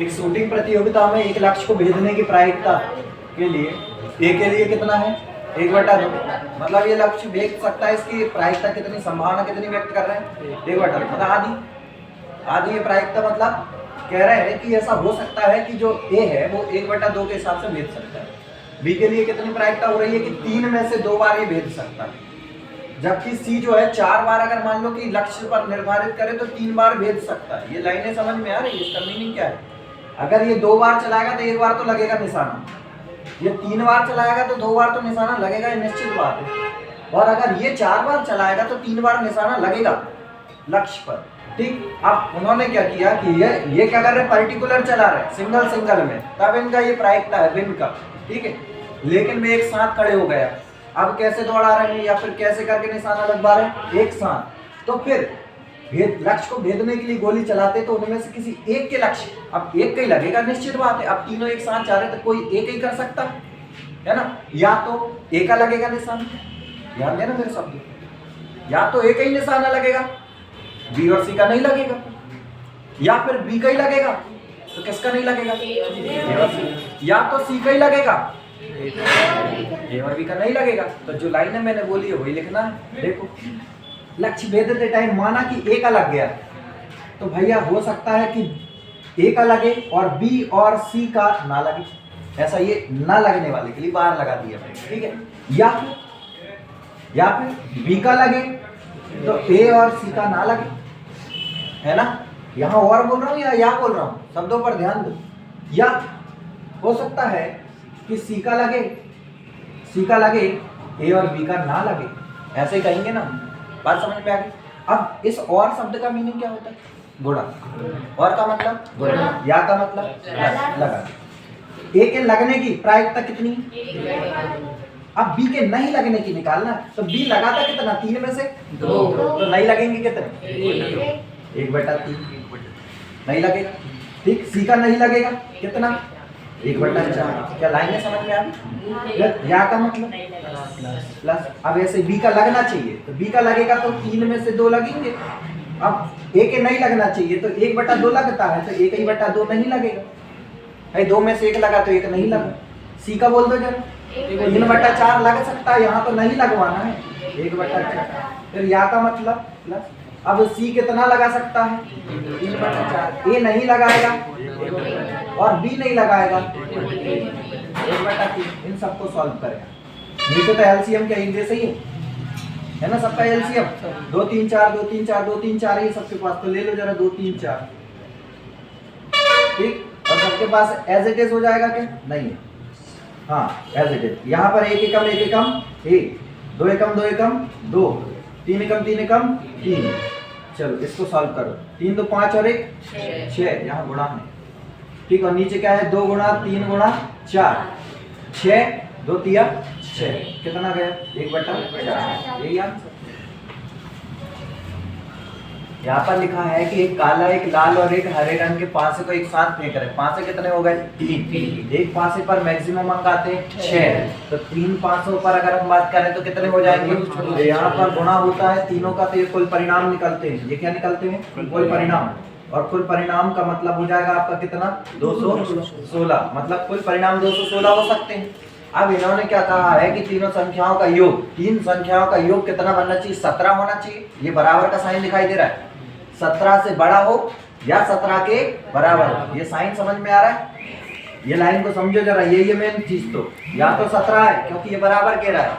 एक शूटिंग प्रतियोगिता में एक लक्ष्य को भेदने की प्रायिकता के लिए ए के लिए कितना है 1/2, मतलब ये लक्ष्य भेद सकता है, इसकी प्रायिकता कितनी, संभावना कितनी व्यक्त कर रहे हैं 1/2, मतलब आधी ये प्रायिकता, मतलब कह रहे हैं कि ऐसा हो सकता है कि जो ए है वो 1/2 के हिसाब से भेद सकता है। बी के लिए कितनी प्रायिकता हो रही है कि 3 में से 2 बार ये भेद सकता है, जबकि सी जो है 4 बार अगर मान लो कि लक्ष्य पर निर्धारित करे तो 3 बार भेद सकता है। ये लाइनें समझ में आ रही है, इसका मीनिंग क्या है? अगर ये 2 बार चलाएगा तो 1 बार तो लगेगा निशाना, ये 3 बार चलाएगा तो 2 बार तो निशाना लगेगा, ये निश्चित बात है। और अगर ये 4 बार चलाएगा तो 3 बार निशाना लगेगा लक्ष्य पर, ठीक। अब उन्होंने क्या किया कि ये क्या कर रहे हैं, पर्टिकुलर चला रहे सिंगल में, तब इनका ये प्रायिकता है भिन्न का, ठीक है। लेकिन वे एक साथ खड़े हो गया, अब कैसे दौड़ा रहे हैं या फिर कैसे करके निशाना लगवा रहे हैं एक साथ, तो फिर लक्ष्य को भेदने के लिए गोली चलाते तो उनमें से किसी एक के लक्ष्य, अब एक का ही लगेगा, निश्चित बात है। अब तीनों एक साथ जा रहे तो कोई एक ही कर सकता है ना, या तो एक का लगेगा निशाना, ध्यान देना मेरे शब्द, या तो एक ही निशाना लगेगा, बी और सी का नहीं लगेगा, या फिर बी का ही लगेगा तो किसका नहीं लगेगा, ए और सी, या तो सी का ही लगेगा, ए और बी का नहीं लगेगा। तो जो लाइनें मैंने बोली है वही लिखना है। देखो लक्ष्य भेदते टाइम माना कि ए का लग गया, तो भैया हो सकता है कि ए का लगे और बी और सी का ना लगे, ऐसा ये ना लगने वाले के लिए बाहर लगा दिया, ठीक है। या फिर बी का लगे तो ए और सी का ना लगे, है ना। यहाँ और बोल रहा हूँ या बोल रहा हूँ, शब्दों पर ध्यान दो। या हो सकता है कि सी का लगे ए और बी का ना लगे, ऐसे ही कहेंगे ना, बात समझ में आ गई। अब इस और शब्द का मीनिंग क्या होता है, गुणा, और का मतलब गुणा, या का मतलब लगा। ए के लगने की प्रायिकता कितनी, अब बी के नहीं लगने की निकालना, तो बी लगाता कितना, 3 में से 2, तो नहीं लगेंगे कितने, 1/3 नहीं लगेगा, ठीक। सी का नहीं लगेगा कितना, 1/4। क्या लाइनें समझ में आ गई? या का मतलब प्लस। अब ऐसे बी का लगना चाहिए, तो बी का लगेगा तो 3 में से 2 लगेंगे। अब ए के नहीं लगना चाहिए तो 1/2 लगता है, तो 1/2 नहीं लगेगा, भाई 2 में से 1 लगा तो 1 नहीं लगा। सी का बोल दो जरा, 3/4 लग सकता है, यहाँ तो नहीं लगवाना है, 1/4। फिर या का मतलब प्लस। अब सी कितना लगा सकता है, 3/4। ए नहीं लगाएगा और बी नहीं लगाएगा, 1/3। इन सबको सॉल्व करेगा। नीचे तो एलसीएम क्या एक जैसे ही है ना, सबका एलसीएम 2 3 4 2 3 4 2 3 4 ये सबके पास, तो ले लो जरा 2 3 4, ठीक। और सबके पास एज इट इज हो जाएगा क्या, नहीं, हाँ एज इट इज। यहाँ पर 1 एकम 1, 2 एकम 2 एकम 2, 3 एकम 3 एकम 3। चलो इसको सॉल्व करो, 3 2 5 और 1 6, यहाँ गुणा है, ठीक। और नीचे क्या है, 2 गुणा 3 गुणा 4, 6 2 3 6, कितना गया, 1/4, यही आंसर। यहाँ पर लिखा है कि एक काला, एक लाल और एक हरे रंग के पासे को एक साथ फेंक रहे, पासे कितने हो गए, 3। एक पासे पर मैक्सिमम अंक आते हैं 6, तो 3 पासों पर अगर हम बात करें तो कितने हो जाएंगे, तो यहाँ पर गुणा होता है तीनों का, तो ये कुल परिणाम निकलते हैं। ये क्या निकलते हैं, कुल परिणाम, और कुल परिणाम का मतलब हो जाएगा आपका कितना, 216, मतलब कुल परिणाम 216 हो सकते हैं। अब इन्होंने क्या कहा है कि तीनों संख्याओं का योग, 3 संख्याओं का योग कितना बनना चाहिए, 17 होना चाहिए। ये बराबर का साइन दिखाई दे रहा है, 17 से बड़ा हो या 17 के बराबर हो, ये साइन समझ में आ रहा है। ये लाइन को समझो जरा, ये मेन चीज, तो या तो 17 है क्योंकि ये बराबर कह रहा है,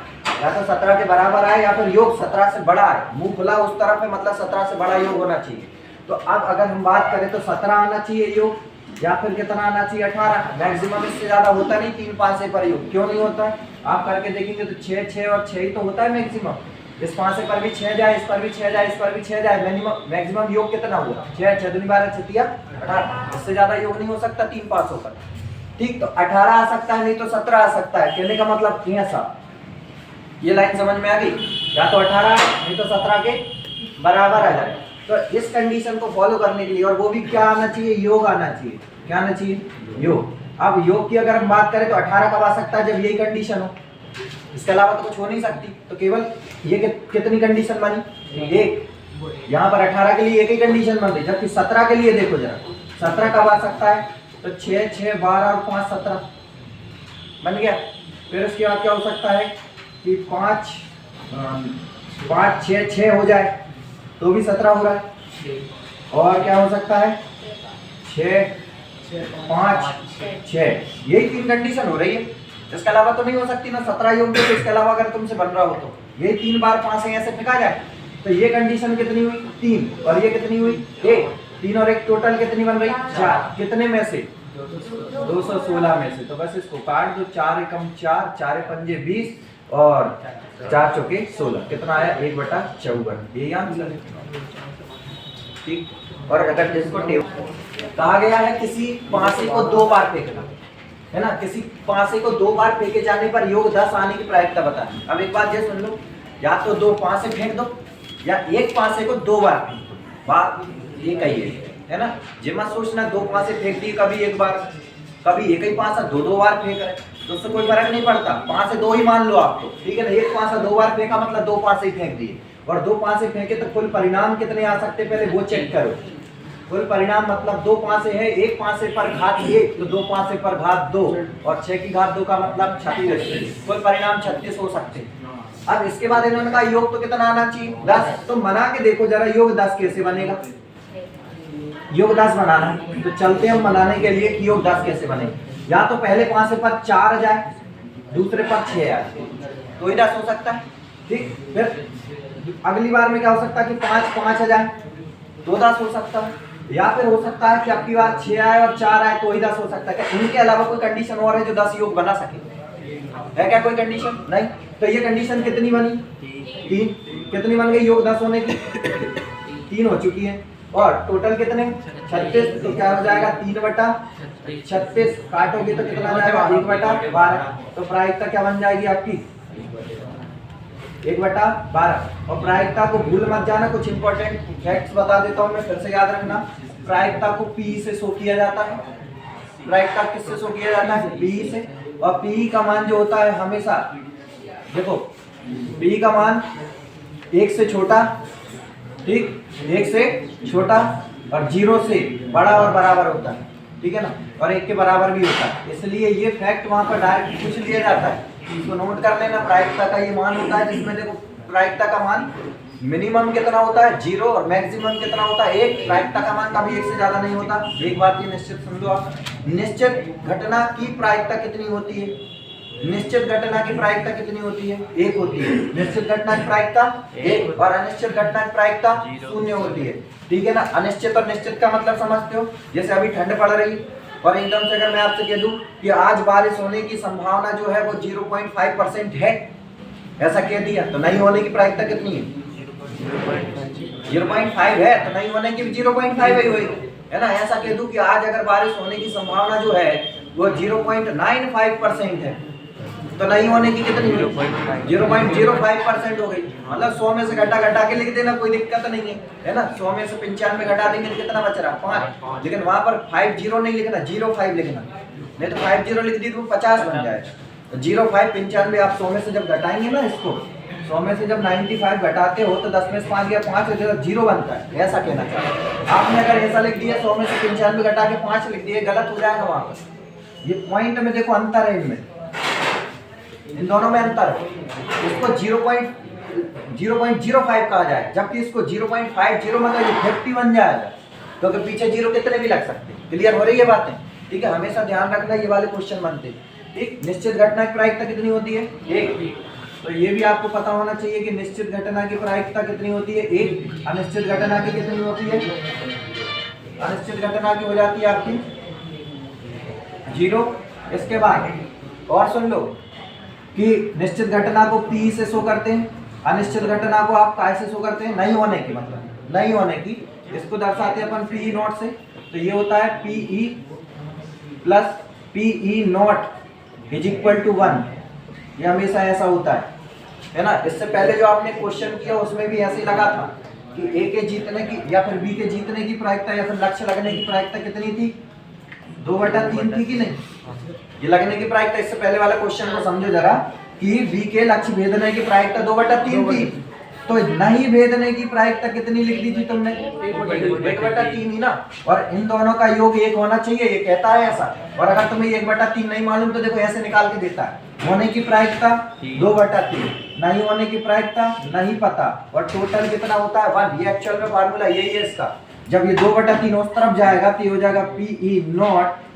या तो 17 के बराबर आए या फिर योग 17 से बड़ा है, मुंह खुला उस तरफ है, मतलब 17 से बड़ा योग होना चाहिए। तो अब अगर हम बात करें तो 17 आना चाहिए योग, या फिर कितना आना चाहिए, 18। मैक्सिमम इससे ज्यादा होता नहीं 3 पासे पर योग, क्यों नहीं होता, आप करके देखेंगे तो 6 6 और 6 ही तो होता है मैक्सिमम। इस पासे पर भी 6 जाए, इस पर भी 6 जाए, इस पर भी 6 जाए, मैक्सिमम योग कितना हुआ, 6 6 दूनी 12 6 3 18, इससे ज्यादा योग नहीं हो सकता 3 पासों पर, ठीक। तो 18 आ सकता है, नहीं तो 17 आ सकता है, कहने का मतलब ऐसा। ये लाइन समझ में आ गई, या तो 18 नहीं तो 17 के बराबर आ जाए। तो इस कंडीशन को फॉलो करने के लिए, और वो भी क्या आना चाहिए, योग आना चाहिए, क्या आना चाहिए, योग। अब योग की अगर हम बात करें तो 18 कब आ सकता है, जब यही कंडीशन हो, इसके अलावा तो कुछ हो नहीं सकती। तो केवल ये कितनी कंडीशन बनी, एक। यहाँ पर 18 के लिए एक ही कंडीशन बन रही, जबकि 17 के लिए देखो जरा, 17 कब आ सकता है, तो 6 6 12 और 5 17 बन गया। फिर उसके बाद क्या हो सकता है कि 5 5 6 6 हो जाए तो भी 17 हो रहा है। और क्या हो सकता है 6 5 6, यही 3 कंडीशन हो रही है। इसके अलावा तो नहीं हो सकती ना 17 योग्य, तो इसके अलावा अगर तुमसे बन रहा हो तो ये 3 बार 5 है ऐसे फेंका जाए तो ये कंडीशन कितनी हुई 3 और ये कितनी हुई 1, 3 और 1 टोटल कितनी बन रही 4। कितने में से 216 में से। तो बस इसको काट दो, 4 एकम 4, 4 पंजे 20 और 4 चौके 16, कितना आया 1/54, यही आंसर है। ठीक। और अगर जिसको कहा गया है किसी पासे को 2 बार फेंकना है ना, किसी पासे को 2 बार फेंके जाने पर योग 10 आने की प्रायिकता बतानी। अब एक बात ये सुन लो, या तो 2 पासे फेंक दो या एक पासे को 2 बार फेंक दो, बात ये कही है ना। जिम्मा सोचना 2 पासे फेंक दिए, कभी एक बार कभी एक ही पासा 2 बार फेंक रहे तो उससे कोई फर्क नहीं पड़ता, 5 से 2 ही मान लो आप तो, ठीक है ना। एक पासा 2 बार फेंका मतलब 2 पासे ही फेंक दिए, और 2 पासे फेंके तो कुल परिणाम कितने आ सकते पहले वो चेक करो। कुल परिणाम मतलब 2 पासे है, एक पासे पर घात 1 तो 2 पासे पर घात 2 और 6 की घात 2 का मतलब 36, कुल परिणाम 36 हो सकते हैं। अब इसके बाद इन्होंने कहा योग तो कितना आना चाहिए 10, तो बना के देखो जरा योग 10 कैसे बनेगा। योग 10 बनाना है तो चलते हम बनाने के लिए कि योग 10 कैसे बनेगा। या तो पहले पासे पर 4 आ जाए, दूसरे पर 6 आ जाए तो ही 10 हो सकता है। ठीक, फिर अगली बार में क्या हो सकता है कि 5 5 आ जाए तो 10 हो सकता है, या फिर हो सकता है कि अब की बार 6 आए और 4 आए तो ही 10 हो सकता है। क्या इनके अलावा कोई कंडीशन और है जो 10 योग बना सके? है क्या कोई कंडीशन? नहीं। तो ये कंडीशन कितनी बनी 3, कितनी बन गई योग 10 होने की 3 हो चुकी है। और टोटल कितने 36, तो क्या हो जाएगा 3/36, काटोगे तो कितना आ जाएगा 1/12। तो प्रायिकता क्या बन जाएगी आपकी 1/12। और प्रायिकता को भूल मत जाना, कुछ इंपॉर्टेंट फैक्ट्स बता देता हूँ मैं, फिर से याद रखना। प्रायिकता को पी से शो किया जाता है। प्रायिकता किससे शो किया जाता है पी से, और पी का मान जो होता है हमेशा देखो पी का मान 1 से छोटा, ठीक, 1 से छोटा और 0 से बड़ा और बराबर होता है, ठीक है ना, और 1 के बराबर भी होता है। इसलिए ये फैक्ट वहां पर डायरेक्ट पूछ लिया जाता है, इसको नोट कर लेना। प्रायिकता का ये मान होता है जिसमें देखो प्रायिकता का मान मिनिमम कितना होता है 0 और मैक्सिमम कितना होता है 1। प्रायिकता का मान कभी 1 से ज्यादा नहीं होता। एक बात ये निश्चित समझो आप, निश्चित घटना की प्रायिकता कितनी होती है? निश्चित घटना की प्रायिकता कितनी होती है 1 होती है। निश्चित घटना की प्रायिकता 1 और अनिश्चित घटना की प्रायिकता 0 होती है, ठीक है ना। अनिश्चित और निश्चित का मतलब समझते हो? जैसे अभी ठंड पड़ रही और एकदम से अगर मैं आपसे कह दूं कि आज बारिश होने की संभावना जो है वो 0.5% है, ऐसा कह दिया तो नहीं होने की प्रायिकता कितनी है 0.5 है, तो नहीं होने की भी 0.5 ही होगी, है ना। ऐसा कह दूं कि आज अगर बारिश होने की संभावना जो है वो 0.95% है, तो नहीं होने की कितनी 0.05% हो गई। मतलब 100 में से घटा के लिख देना, कोई दिक्कत नहीं है ना। 100 में से 95 घटा देंगे तो कितना बच रहा 5, लेकिन वहां पर 50 नहीं लिखना 05 लिखना, नहीं तो 50 लिख दी तो 50 बन जाएगा। तो 05 95 आप 100 में से जब घटाएंगे ना, इसको 100 में से जब 95 घटाते हो तो 10 में से 5 गया 5 जगह 0 बनता है, ऐसा कहना चाहिए। आपने अगर ऐसा लिख दिया 100 में से 95 घटा के 5 लिख दिए, गलत हो जाएगा वहां पर। ये पॉइंट में देखो अंतर है, इनमें इन दोनों में अंतर है। इसको 0.05 कहा जाए, जबकि इसको 0.50 मतलब ये 50 बन जाएगा, क्योंकि पीछे 0 कितने भी लग सकते हैं। क्लियर हो रही है बातें? ठीक है, हमेशा ध्यान रखना ये वाले क्वेश्चन बनते हैं। ठीक, निश्चित घटना की प्रायिकता कितनी होती है 1, तो ये भी आपको पता होना चाहिए कि निश्चित घटना की प्रायिकता कितनी होती है 1। अनिश्चित घटना की कितनी होती है? अनिश्चित घटना की हो जाती है आपकी 0। इसके बाद और सुन लो कि निश्चित घटना को P से शो करते हैं, अनिश्चित घटना को आप कैसे शो करते हैं? नहीं होने की, मतलब नहीं होने की, इसको दर्शाते हैं अपन PE नॉट से। तो ये होता है PE plus PE not is equal to 1। ये हमेशा ऐसा होता है ना। इससे पहले जो आपने क्वेश्चन किया उसमें भी ऐसे ही लगा था कि A के जीतने की या फिर B के जीतने की प्रायिकता या फिर लक्ष्य लगने की प्रायिकता कितनी थी 2/3 थी कि नहीं? ये लगने की प्रायिकता, इससे पहले वाला क्वेश्चन को समझो जरा कि B के लक्ष्य भेदने की प्रायिकता 2/3 थी, तो नहीं भेदने की प्रायिकता कितनी लिख दी थी तुमने? 1/3 ही ना। और इन दोनों का योग 1 होना चाहिए, ये कहता है ऐसा। और अगर तुम्हें 1/3 नहीं मालूम तो देखो ऐसे निकाल के देता है, होने की प्रायिकता 2/3, नहीं होने की प्रायिकता नहीं पता, और टोटल कितना होता है 1। ये एक्चुअल में फार्मूला यही है इसका। जब ये 2/3 उस तरफ जाएगा तो ये हो जाएगा Pe0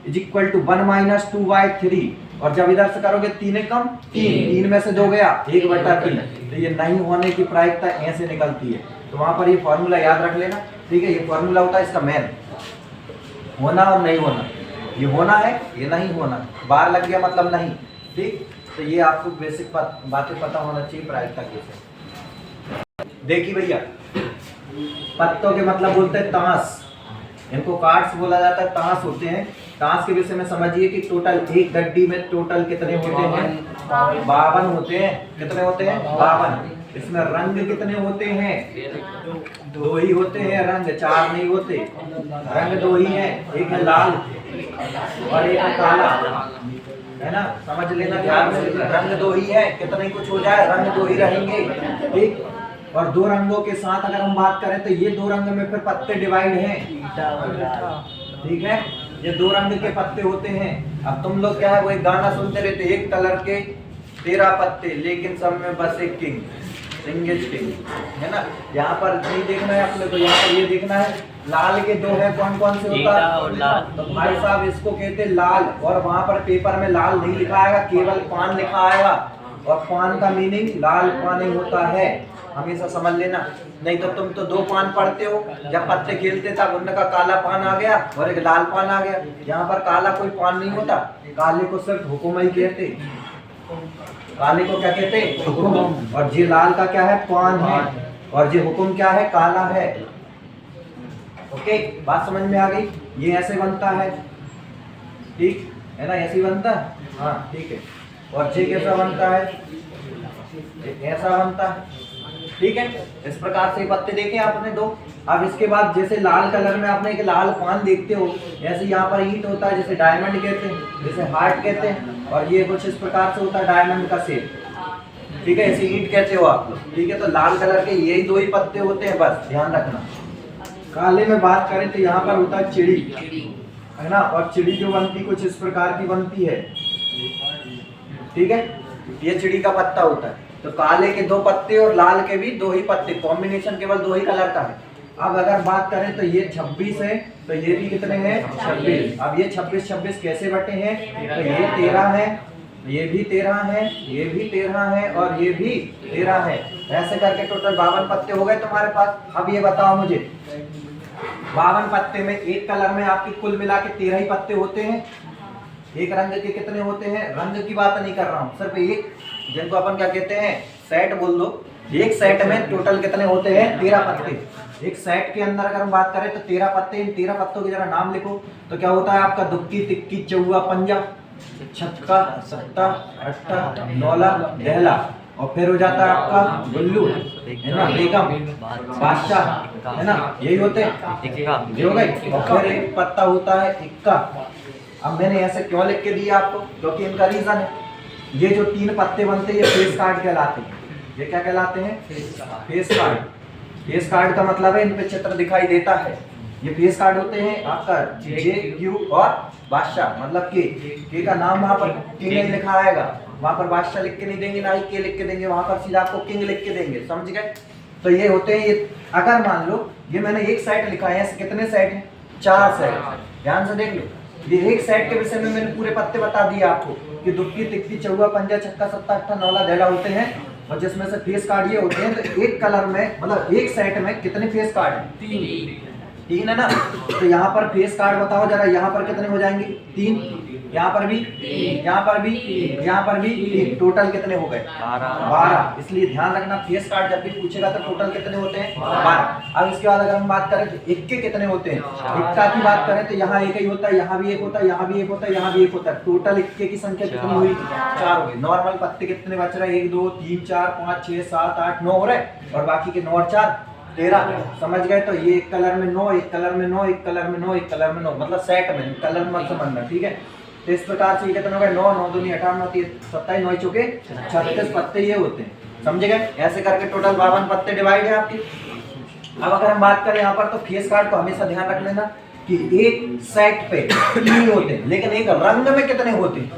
= 1 - 2/3, और जब इधर से करोगे 3 कम 3 में से 2 गया 1/3, तो ये नहीं होने की प्रायिकता ऐसे निकलती है। तो वहां पर ये फॉर्मूला याद रख लेना, ठीक है। ये फॉर्मूला होता है इसका मेन, होना और नहीं होना। ये होना है, ये नहीं होना, बार लग गया मतलब नहीं, ठीक। तो ये आपको बेसिक बातें पता होना चाहिए प्रायिकता कैसे। देखिए भैया, पत्तों के मतलब बोलते हैं ताश, इनको कार्ड्स बोला जाता है, ताश होते हैं। ताश के विषय में समझिए कि टोटल एक गड्डी में टोटल कितने होते हैं? 52 होते हैं। कितने होते हैं? 52। इसमें रंग कितने होते हैं? 2 ही होते हैं रंग, 4 नहीं होते। रंग 2 ही हैं, एक है लाल और एक है काला, है ना, समझ लेना ध्यान में। रंग 2 ही है, कितने कुछ हो जाए रंग 2 ही रहेंगे, ठीक। और 2 रंगों के साथ अगर हम बात करें तो ये 2 रंग में फिर पत्ते डिवाइड हैं, ठीक है। ये 2 रंग के पत्ते होते हैं। अब तुम लोग क्या है, वो एक गाना सुनते रहते, एक कलर के 13 पत्ते लेकिन सब में बस एक किंग, सिंगेज किंग, है ना। यहाँ पर नहीं देखना है अपने को, यहाँ पर ये देखना है लाल के 2 है, कौन कौन से होता है? तो भाई साहब इसको कहते लाल, और वहां पर पेपर में लाल नहीं लिखा आएगा, केवल पान लिखा आएगा, और पान का मीनिंग लाल पानी होता है, हमेशा समझ लेना। नहीं तो तुम तो 2 पान पढ़ते हो, जब पत्ते खेलते तब उनका काला पान आ गया और एक लाल पान आ गया। यहाँ पर काला कोई पान नहीं होता, काले को सिर्फ हुक्म ही कहते, काले को क्या कहते? हुक्म। और ये लाल का क्या है? पान है, और ये हुक्म क्या है? काला है। ओके, बात समझ में आ गई? ये ऐसे बनता है, ठीक है ना, ऐसे बनता है, हाँ ठीक है। और ये कैसा बनता है? ऐसा बनता है, ठीक है। इस प्रकार से पत्ते देखे आपने 2। अब इसके बाद जैसे लाल कलर में आपने एक लाल पान देखते हो, ऐसे यहाँ पर ईंट होता है, जैसे डायमंड कहते हैं, जैसे हार्ट कहते हैं, और ये कुछ इस प्रकार से होता है डायमंड का शेप, ठीक है, ऐसे ईंट कहते हो आप लोग, ठीक है। तो लाल कलर के यही 2 ही पत्ते होते हैं, बस ध्यान रखना। काले में बात करें तो यहाँ पर होता है चिड़ी, है ना, और चिड़ी जो बनती कुछ इस प्रकार की बनती है, ठीक है। ये चिड़ी का पत्ता होता है। तो काले के 2 पत्ते और लाल के भी 2 ही पत्ते, कॉम्बिनेशन केवल 2 ही कलर का है। अब अगर बात करें तो ये 26 है, तो ये भी कितने हैं? 26। अब ये 26 कैसे बटे हैं? तो ये 13 है, ये भी 13 है, ये भी 13 है, और ये भी 13 है। ऐसे करके टोटल 52 पत्ते हो गए तुम्हारे पास। अब ये बताओ मुझे, 52 पत्ते में एक कलर में आपके कुल मिला के 13 ही पत्ते होते हैं। एक रंग के कितने होते हैं? रंग की बात नहीं कर रहा हूँ, सिर्फ एक, जिनको अपन क्या कहते हैं? सेट बोल दो। एक सेट में टोटल कितने होते हैं? 13 पत्ते। एक सेट के अंदर अगर हम बात करें तो 13 पत्ते। इन 13 पत्तों के जरा नाम लिखो। तो क्या होता है आपका? दुक्की, तिक्की, चौवा, पंजा, छक्का, सत्ता, अट्टा, नौला, दहला, और फिर हो जाता है आपका गुल्लू, है ना, बेगम, बादशाह, है ना, यही होते हैं, ये हो गए। और फिर एक पत्ता होता है इक्का। अब मैंने ऐसे क्यों लिख के दिया आपको? क्योंकि इनका रीजन है। ये जो 3 पत्ते बनते हैं ये फेस कार्ड कहलाते हैं। ये क्या कहलाते हैं? Face card. फेस कार्ड का मतलब है इन पे चित्र दिखाई देता है, ये फेस कार्ड होते हैं आपका जे, क्यू और बादशाह, मतलब के का नाम वहाँ पर के नहीं लिखा आएगा, वहाँ पर बादशाह लिख के नहीं देंगे, ना ही के लिख के देंगे, वहाँ पर सीधा आपको किंग लिख के देंगे, समझ गए। तो ये होते हैं ये। अगर मान लो ये मैंने एक सेट लिखा है, ऐसे कितने सेट हैं? 4 सेट। ध्यान से देख लो, ये एक सेट के विषय में मैंने पूरे पत्ते बता दिए आपको कि दुक्की, तिक्की, चौवा, पंजा, छक्का, सत्ता, अट्ठा, नौला, दहला होते हैं, और जिसमें से फेस कार्ड ये होते हैं। तो एक कलर में मतलब एक सेट में कितने फेस कार्ड हैं? 3 है ना। तो यहाँ पर फेस कार्ड बताओ जरा, यहाँ पर कितने हो जाएंगे? 3, यहाँ पर भी, यहाँ पर भी, यहाँ पर भी 3, टोटल कितने हो गए? 12। इसलिए ध्यान रखना, फेस कार्ड जब भी पूछेगा तो टोटल कितने होते हैं? 12। अब इसके बाद अगर हम बात करें तो इक्के कितने होते हैं? इक्का की बात करें तो यहाँ एक ही होता है, यहाँ भी एक होता है, यहाँ भी एक होता है, यहाँ भी एक होता है। टोटल इक्के की संख्या कितनी हुई? 4 हो गई। नॉर्मल पत्ते कितने बच रहे? 1 2 3 4 5 6 7 8 9 हो रहे, और बाकी के 9 और 4 13। समझ गए। तो ये एक कलर में 9, एक कलर में 9, एक कलर में 9, एक कलर में 9, मतलब सेट में, कलर मत समझना, ठीक है। तो इस प्रकार से ये कितने हो गए? 9 9 दूनी 18 9 27 9 चौके 36 पत्ते ये होते हैं। समझे गए? ऐसे करके टोटल 52 पत्ते डिवाइड है आपकी। अब अगर हम बात करें यहाँ पर तो फेस कार्ड को हमेशा ध्यान रख लेना कि एक सेट पे 3 होते हैं, लेकिन एक रंग में कितने होते हैं?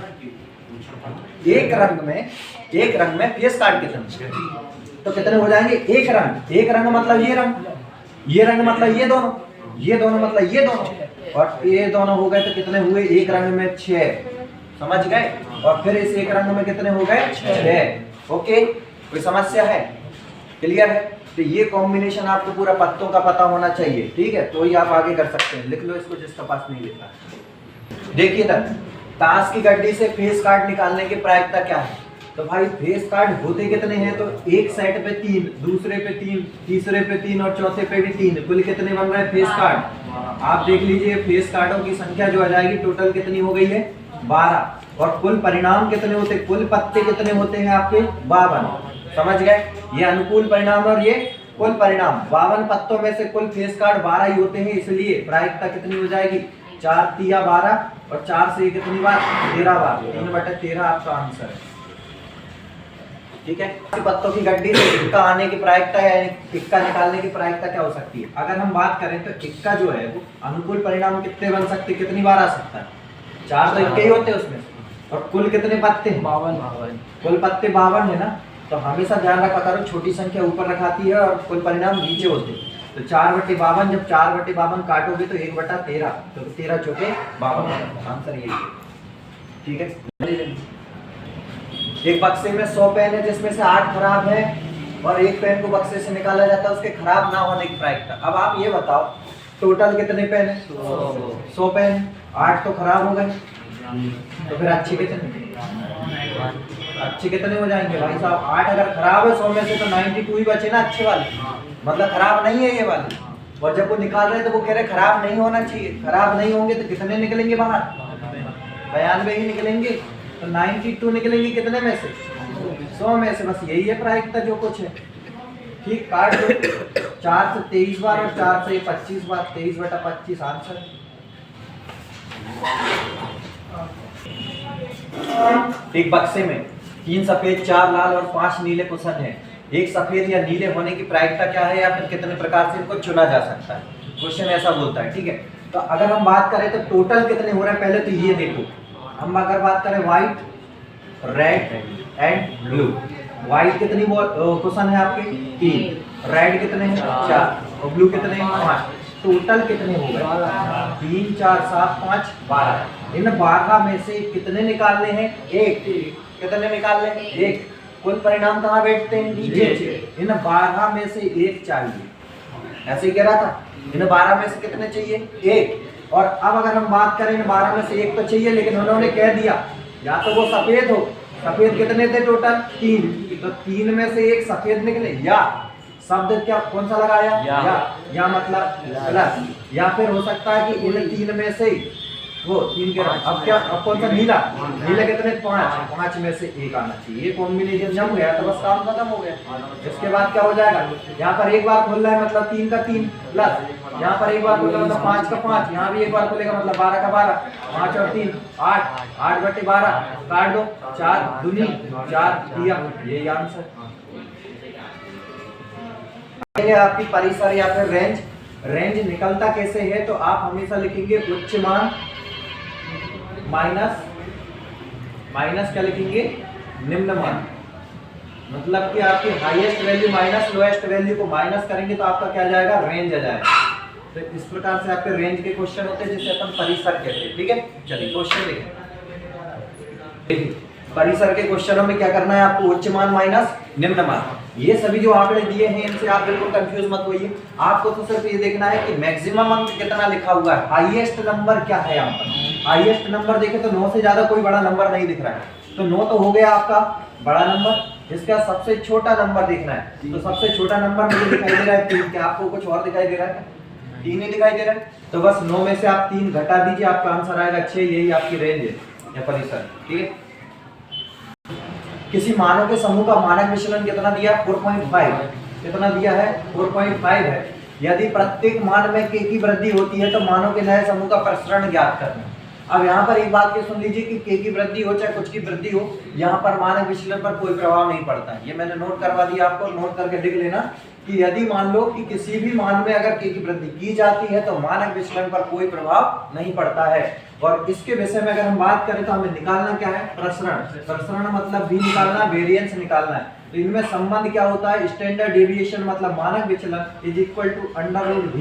एक रंग में फेस कार्ड कितने, तो कितने हो जाएंगे? एक रंग मतलब ये रंग मतलब ये दोनों मतलब ये दोनों, और ये दोनों हो गए तो कितने हुए? एक रंग में 6, समझ गए? और फिर इस एक रंग में कितने हो गए? 6। ओके, कोई समस्या है? क्लियर है? तो ये कॉम्बिनेशन आपको पूरा पत्तों का पता होना चाहिए, ठीक है? तो ही आप आगे कर सकते हैं। लिख लो इसको जिसका पास नहीं लिखा। देखिए तक ताश की गड्डी से फेस कार्ड निकालने की प्रायिकता क्या है? तो भाई फेस कार्ड होते कितने हैं? तो एक सेट पे 3, दूसरे पे 3, तीसरे पे 3 और चौथे पे भी 3, कुल कितने बन रहे हैं फेस कार्ड? आप देख लीजिए फेस कार्डों की संख्या जो आ जाएगी टोटल कितनी हो गई है? 12। और कुल परिणाम कितने होते? कुल पत्ते कितने होते हैं आपके? 52। समझ गए? ये अनुकूल परिणाम और ये कुल परिणाम। 52 पत्तों में से कुल फेस कार्ड 12 ही होते हैं, इसलिए प्रायिकता कितनी हो जाएगी? 4 तिया 12 और 4 से कितनी बार? 13 बार। 3/13 आपका आंसर है, ठीक है? पत्तों की गड्डी से इक्का आने की प्रायिकता या इक्का निकालने की प्रायिकता क्या हो सकती है? अगर हम बात करें तो इक्का जो है वो अनुकूल परिणाम कितने बन सकते हैं? कितनी बार आ सकता है? 4 तो इक्के ही होते हैं उसमें। और कुल कितने पत्ते हैं? 52। कुल पत्ते 52 है ना, तो हमेशा ध्यान रखा करो छोटी संख्या ऊपर रखाती है और कुल परिणाम नीचे होते हैं। तो 4/52, जब 4/52 काटोगे तो 1/13, तो 13 चौके 52, आंसर यही है, ठीक है? एक बक्से में 100 पेन है जिसमें से 8 खराब है और एक पेन को बक्से से निकाला जाता है उसके खराब ना होने की प्रायिकता। अब आप ये बताओ टोटल कितने पेन है? 100 पेन, 8 तो खराब हो गए, तो फिर अच्छे कितने हो जाएंगे भाई साहब? 8 अगर खराब है 100 में से तो 92 ही बचे ना अच्छे वाले, मतलब खराब नहीं है ये वाले। और जब वो निकाल रहे हैं तो वो कह रहे खराब नहीं होना चाहिए। खराब नहीं होंगे तो कितने निकलेंगे बाहर? 92 ही निकलेंगे। तो 92 निकलेंगे कितने में से? 100 में से। बस यही है प्रायिकता जो कुछ है, ठीक? काट दो 4 से 23 बार और 4 से 25 बार, 23/25 आंसर। एक बक्से में 3 सफेद, 4 लाल और 5 नीले कुशन है। एक सफेद या नीले होने की प्रायिकता क्या है या फिर कितने प्रकार से इनको चुना जा सकता है? क्वेश्चन ऐसा बोलता है, ठीक है? तो अगर हम बात करें तो टोटल कितने हो रहे हैं पहले तो ये देखो। हम अगर बात करें white, red and blue, white कितनी कुशन है आपके? 3, रेड कितने हैं? 4 और ब्लू कितने हैं? 5। टोटल कितने हो गए? 3, 4, 7, 5, 12। इन 12 में से कितने निकालने हैं? 1। कितने निकालने हैं? 1। कुल परिणाम कहाँ बैठते हैं? नीचे। इन 12 में से 1 चाहिए, ऐसे ही कह रहा था। इन 12 में से कितने चाहिए? 1। और अब अगर हम बात करें इन 12 में से 1 तो चाहिए, लेकिन उन्होंने कह दिया या तो वो सफेद हो। सफेद कितने थे टोटल? 3, तो 3 में से 1 सफेद निकले। या शब्द क्या कौन सा लगाया? या मतलब प्लस। या फिर हो सकता है कि इन 3 में से वो 3 के अब क्या? अब कौन सा? नीला कितने? 5 में से 1 आना चाहिए। ये कॉम्बिनेशन जम गया तो बस काम खत्म हो गया। इसके बाद क्या हो जाएगा? यहाँ पर एक बार खुल रहा है मतलब 3 का 3 प्लस, यहाँ पर एक बार खुल रहा है मतलब 5 का 5, यहाँ भी एक बार खुलेगा मतलब 12 का 12, 5 और 3 8, 8/12 काट दो, 4 दूनी 4 दिया, यही आंसर। आपकी परिसर या फिर रेंज निकलता कैसे है? तो आप हमेशा लिखेंगे उच्च मान माइनस क्या लिखेंगे? निम्न मान। मतलब कि आपकी highest value minus lowest value को माइनस करेंगे तो आपका क्या जाएगा? रेंज आ जाएगा। तो इस प्रकार से आपके रेंज के क्वेश्चन होते हैं जिसे अपन परिसर कहते हैं, ठीक है? चलिए क्वेश्चन देखिए। परिसर के क्वेश्चनों में क्या करना है आपको? उच्च मान माइनस निम्न मान। ये सभी जो आंकड़े दिए हैं इनसे आप बिल्कुल कंफ्यूज मत होइए। आपको तो सिर्फ ये देखना है कि मैक्सिमम अंक कितना लिखा हुआ है, हाईएस्ट नंबर क्या है यहाँ पर। हाईएस्ट नंबर देखे तो 9 से ज्यादा कोई बड़ा नंबर नहीं दिख रहा है, तो 9 तो हो गया आपका बड़ा नंबर। इसका सबसे छोटा नंबर देखना है, तो सबसे छोटा नंबर मुझे दिखाई दे रहा है 3। क्या आपको कुछ और दिखाई दे रहा है? 3 ही दिखाई दे रहा है। तो बस 9 में से आप 3 घटा दीजिए, आपका आंसर आएगा 6। यही आपकी रेंज है या परिसर, ठीक है? किसी मानों के समूह का मानक विचलन कितना दिया? 4.5। कितना दिया है? 4.5 है। यदि प्रत्येक मान में k की वृद्धि होती है तो मानों के नए समूह का प्रसरण ज्ञात करना। अब यहाँ पर एक बात ये सुन लीजिए कि k की वृद्धि हो चाहे कुछ की वृद्धि हो, यहाँ पर मानक विचलन पर कोई प्रभाव नहीं पड़ता है। ये मैंने नोट करवा दिया आपको, नोट करके लिख लेना कि यदि मान लो कि किसी भी मान में अगर k की वृद्धि की जाती है तो मानक विचलन पर कोई प्रभाव नहीं पड़ता है। और इसके विषय में अगर हम बात करें तो हमें निकालना क्या है, प्रसरण। प्रसरण मतलब भी निकालना, वेरिएंस निकालना है। तो इनमें संबंध क्या होता है, स्टैंडर्ड डेविएशन मतलब मानक विचलन is equal to under root v,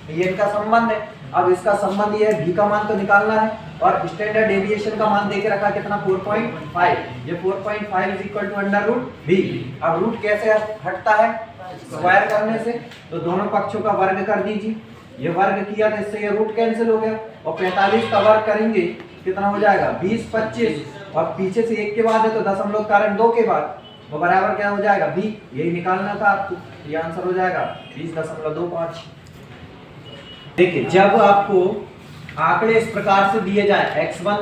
ये इनका संबंध है। अब इसका संबंध ये है v का मान तो निकालना है और स्टैंडर्ड डेविएशन का मान देके रखा कितना 4.5, ये 4.5 is equal to under root v। अब रूट कैसे हटता है, स्क्वायर करने से, तो दोनों पक्षों का वर्ग कर दीजिए। ये वर्ग किया तो इससे ये रूट कैंसिल हो गया और 45 का वर्ग करेंगे कितना हो जाएगा 20 25 और पीछे से 1 के बाद है तो दशमलव कारण 2 के बाद वो बराबर क्या हो जाएगा b। यही निकालना था आपको, ये आंसर हो जाएगा 20.25। देखिए जब आपको आंकड़े इस प्रकार से दिए जाए x1,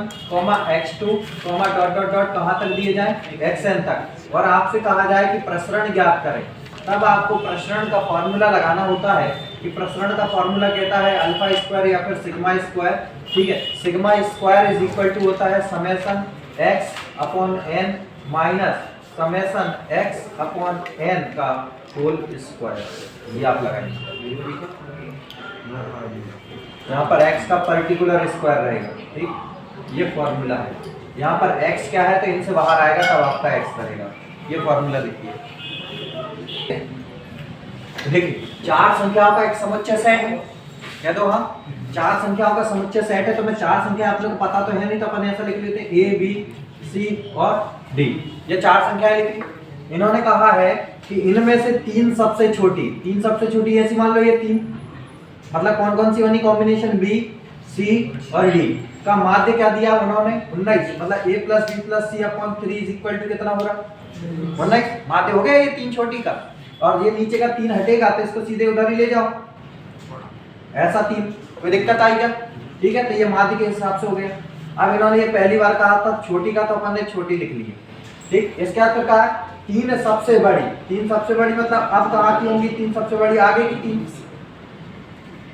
x2, dot dot dot कहाँ तक दिए जाए xn तक, और आपसे कहा जाए कि प्रसरण ज्ञात करें, तब आपको प्रसरण का फॉर्मूला लगाना होता है कि प्रसरण का फॉर्मूला कहता है अल्फा स्क्वायर या फिर सिग्मा स्क्वायर। ठीक है, sigma square is equal to होता है summation x upon n minus summation x upon n का होल स्क्वायर। ये आप लगाएंगे, यहाँ पर x का पर्टिकुलर स्क्वायर रहेगा। ठीक, ये फॉर्मूला है। यहाँ पर x क्या है तो इनसे बाहर आएगा तब आपका x रहेगा। ये फॉर्मूला देखिए, देखिए 4 संख्याओं का एक समुच्चय सेट है, कह दो हाँ 4 संख्याओं का समुच्चय सेट है। तो मैं 4 संख्या आप लोग को पता तो है नहीं तो अपन ऐसा लिख लेते a b c और d, ये 4 संख्याएं लिखी। इन्होंने कहा है कि इनमें से 3 सबसे छोटी, 3 सबसे छोटी ऐसी मान लो ये 3, मतलब कौन कौन सी बनी कॉम्बिनेशन b c और d का माध्य क्या दिया उन्होंने 19, मतलब a plus b plus c upon 3 is equal to कितना हो रहा 19 माध्य हो गया ये 3 छोटी का। और ये नीचे का 3 हटेगा तो इसको सीधे उधर ही ले जाओ, ऐसा 3, कोई दिक्कत आई क्या? ठीक है, तो ये माध्य के हिसाब से हो गया। अब इन्होंने ये पहली बार कहा था छोटी का तो अपन ने छोटी लिख ली है। ठीक, इसके बाद कहा 3 सबसे बड़ी, 3 सबसे बड़ी मतलब अब कहाँ की होंगी 3 सबसे बड़ी, आगे की 3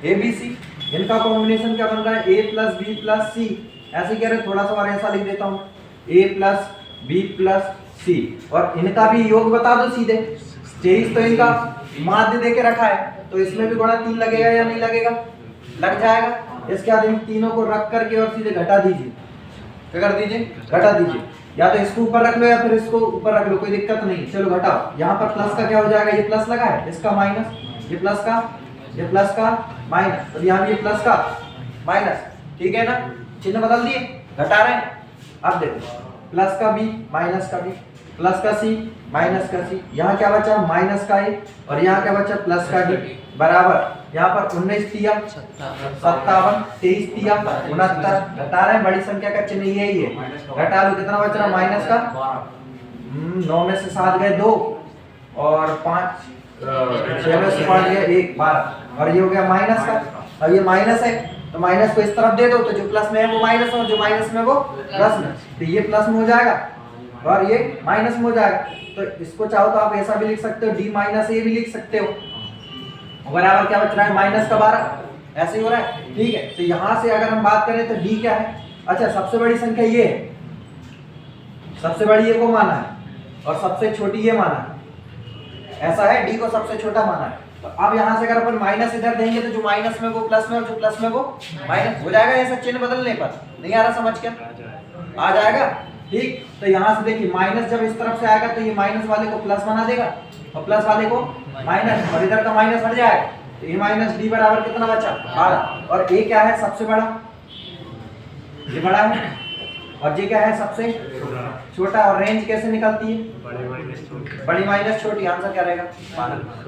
ए बी सी, इनका कॉम्बिनेशन क्या बन रहा है a प्लस बी प्लस सी। ऐसे कह रहे थोड़ा सा और ऐसा लिख देता हूँ a प्लस बी प्लस सी, और इनका भी योग बता दो सीधे। 23 तो इनका माध्य देके रखा है तो इसमें भी गुणा 3 लगेगा या नहीं लगेगा, लग जाएगा। इसके बाद इन तीनों को रख करके और सीधे घटा दीजिए, क्या कर दीजिए घटा दीजिए, या तो इसको ऊपर रख लो या फिर इसको ऊपर रख लो, कोई दिक्कत नहीं। चलो घटाओ, यहाँ पर प्लस का क्या हो जाएगा, ये प्लस लगा है इसका माइनस, ये प्लस का माइनस, तो यहाँ भी ये प्लस का माइनस। ठीक है ना, चिन्ह बदल दिए, घटा रहे हैं। अब देखो प्लस का बी माइनस का बी, प्लस का सी माइनस का सी, यहाँ क्या बचा माइनस का ए, और यहाँ क्या बचा प्लस का डी, बराबर यहाँ पर 19 तिया 57, 23 तिया 69, घटा रहे हैं, बड़ी संख्या का चिन्ह यही है, घटा लो कितना बच रहा माइनस का 9 में से 7 गए 2 और 5 6 में से 5 गए 1 12, और ये हो गया माइनस का। अब ये माइनस है तो माइनस को इस तरफ दे दो तो जो प्लस में है वो माइनस में, जो माइनस में वो प्लस में, तो ये प्लस में हो जाएगा और ये माइनस में हो जाएगा। तो इसको चाहो तो आप ऐसा भी लिख सकते हो d माइनस ए भी लिख सकते हो, बराबर क्या बच रहा है माइनस का 12, ऐसे ही हो रहा है। ठीक है, तो यहाँ से अगर हम बात करें तो d क्या है, अच्छा सबसे बड़ी संख्या ये है, सबसे बड़ी ये को माना है और सबसे छोटी ये माना है, ऐसा है, d को सबसे छोटा माना है। तो अब यहाँ से अगर अपन माइनस इधर देंगे तो जो माइनस में वो प्लस में और जो प्लस में वो माइनस हो जाएगा, ऐसा चिन्ह बदलने पर। नहीं आ रहा समझ के, आ जाएगा। ठीक, तो यहाँ से देखिए माइनस जब इस तरफ से आएगा तो ये माइनस वाले को प्लस बना देगा और प्लस वाले को माइनस, और इधर का माइनस हट जाएगा तो ये माइनस डी बराबर कितना बचा 12, और ए क्या है सबसे बड़ा, ये बड़ा है, और ये क्या है सबसे छोटा, और रेंज कैसे निकलती है बड़ी माइनस छोटी, आंसर क्या रहेगा 12।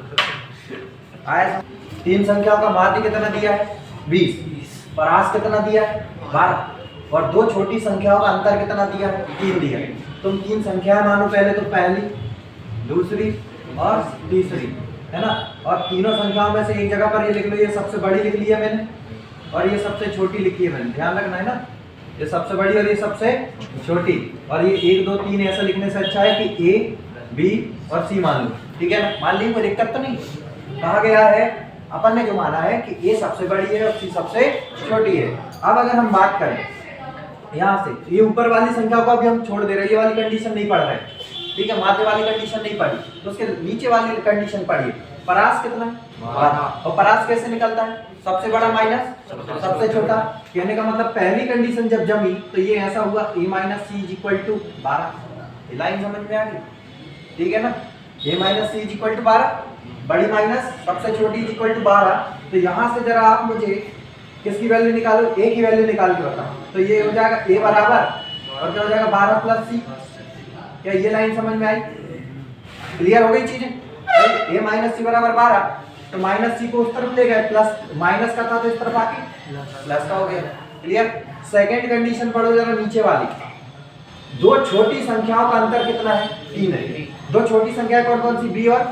आया, 3 संख्याओं का माध्य कितना दिया है 20, परास कितना दिया है 12, और 2 छोटी संख्याओं का अंतर कितना दिया है 3 दिया है। तुम 3 संख्याएं मानो पहले तो, पहली दूसरी और तीसरी, है ना, और तीनों संख्याओं में से एक जगह पर ये लिख लो, ये सबसे बड़ी लिख ली है मैंने और ये सबसे छोटी लिखी है मैंने, ध्यान रखना है ना, ये सबसे बड़ी और ये सबसे छोटी, और ये 1 2 3 ऐसा लिखने से अच्छा है कि ए बी और सी मान लो। ठीक है ना, मान ली, कोई दिक्कत तो नहीं। कहा गया है अपन ने जो माना है कि ए सबसे बड़ी है और सी सबसे छोटी है। अब अगर हम बात करें यहाँ से ये ऊपर वाली संख्या को अभी हम छोड़ दे रहे हैं, ये वाली कंडीशन नहीं पढ़ रहे, ठीक है, माध्य वाली कंडीशन नहीं पढ़ी, तो उसके नीचे वाली कंडीशन पढ़िए। परास कितना है? 12। और परास कैसे निकलता है? सबसे बड़ा माइनस सबसे छोटा। कहने का मतलब पहली कंडीशन जब जमी तो ये ऐसा हुआ a minus C is equal to 12। ये लाइन समझ में आ गई, ठीक है ना? a minus C is equal to 12, बड़ी माइनस सबसे छोटी इज इक्वल टू 12। तो यहाँ से जरा आप मुझे किसकी वैल्यू निकालो, a की वैल्यू निकाल के बताओ। तो ये हो जाएगा a बराबर और क्या हो जाएगा 12 प्लस सी। क्या ये लाइन समझ में आई? क्लियर हो गई चीजें? a माइनस सी बराबर 12, तो माइनस सी को उस तरफ ले गए, प्लस माइनस का था तो इस तरफ आके प्लस का हो गया। क्लियर? सेकंड कंडीशन पढ़ो जरा नीचे वाली। दो छोटी संख्याओं का अंतर कितना है? 3 है। दो छोटी संख्या कौन कौन सी? b और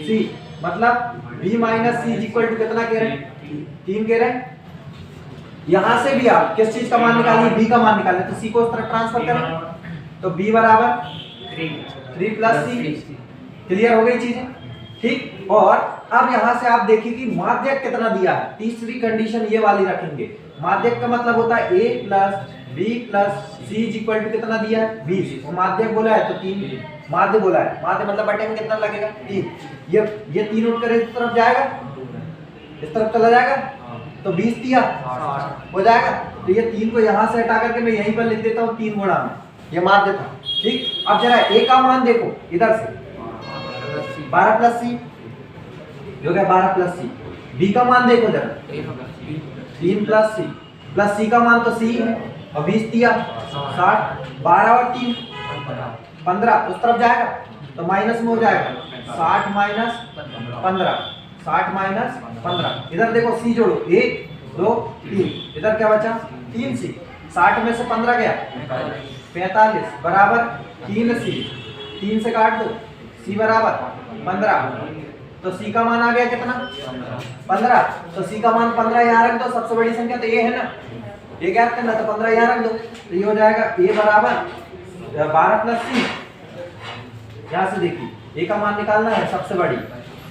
c। मतलब b minus C equal to कितना कह रहे हैं? 3 कह रहे हैं। यहां से भी आप किस चीज का मान निकालिए? b का मान निकालिए, तो c को उस तरफ ट्रांसफर करें, तो b बराबर 3 प्लस सी। क्लियर हो गई चीजें? ठीक। और अब यहां से आप देखिए कि माध्यक कितना दिया है। तीसरी कंडीशन ये वाली रखेंगे। माध्यक का मतलब होता है a plus b plus c equal to कितना दिया है? 20। और माध्यक बोला है तो 3 माध्य बोला है। माध्य मतलब बटे में कितना लगेगा? 3। ये 3 उठ कर इस तरफ जाएगा, इस तरफ चला जाएगा, तो 20 दिया हो जाएगा। तो ये 3 को यहाँ से हटा करके मैं यहीं पर लिख देता हूँ 3 गुणा में, ये माध्य था। ठीक। अब जरा a का मान देखो इधर से, 12 प्लस सी हो गया, 12 प्लस सी। b का मान देखो जरा, 3 प्लस सी का मान तो c है, और 20 दिया 60, 12 और 3 15, उस तरफ जाएगा तो माइनस में हो जाएगा 60 माइनस 15, 60 माइनस 15। इधर देखो c जोड़ो, 1 2 3, इधर क्या बचा? 3c। 60 में से 15 गया 45 बराबर 3c। 3 से काट दो, c बराबर 15, तो c का मान आ गया कितना? 15। तो c का मान 15 यहाँ रख दो, सबसे बड़ी संख्या तो ये है ना, ये क्या करना, तो 15 यहाँ रख दो, तो ये हो जाएगा a बराबर 12 प्लस सी। यहाँ से देखिए a का मान निकालना है सबसे बड़ी,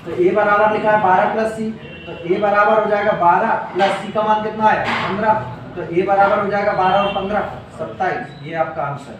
तो a बराबर लिखा है 12 प्लस सी, तो a बराबर हो जाएगा 12 प्लस c का मान कितना है? 15, तो a बराबर हो जाएगा 12 और 15 27। ये आपका आंसर है।